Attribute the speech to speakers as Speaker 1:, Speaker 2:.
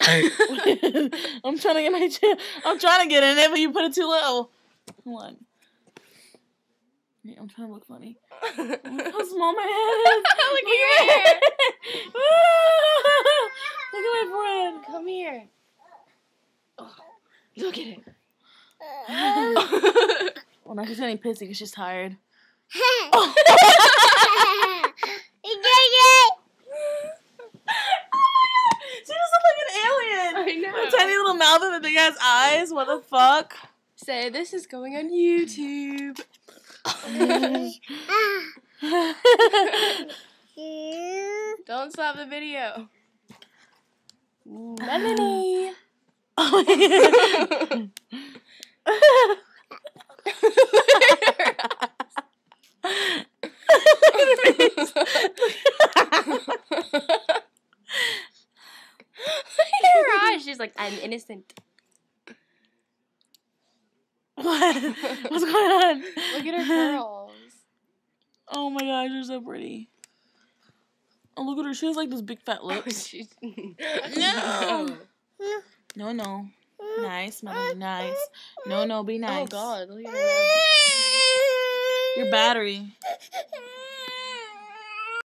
Speaker 1: I'm trying to get my chin. I'm trying to get in it, but you put it too low. Hold on. Yeah, I'm trying to look funny. Look how small my head is.
Speaker 2: Look at your hair.
Speaker 1: Look at my forehead.
Speaker 2: Come here. Oh, look at it.
Speaker 1: Well, now she's getting pissy because she's tired. She just looks like an alien.
Speaker 2: I know.
Speaker 1: With a tiny little mouth and the big ass eyes. What the fuck?
Speaker 2: Say, this is going on YouTube. Don't stop the video. Melanie.
Speaker 1: Oh, yeah.
Speaker 2: Her eyes. She's like, I'm innocent.
Speaker 1: What? What's going on?
Speaker 2: Look at her curls.
Speaker 1: Oh my gosh, you're so pretty. Oh, look at her. She has like this big fat lips.
Speaker 2: No.
Speaker 1: No, no. Nice, Melanie, nice. No, no, be nice.
Speaker 2: Oh, God. Look at her mouth.
Speaker 1: Your battery.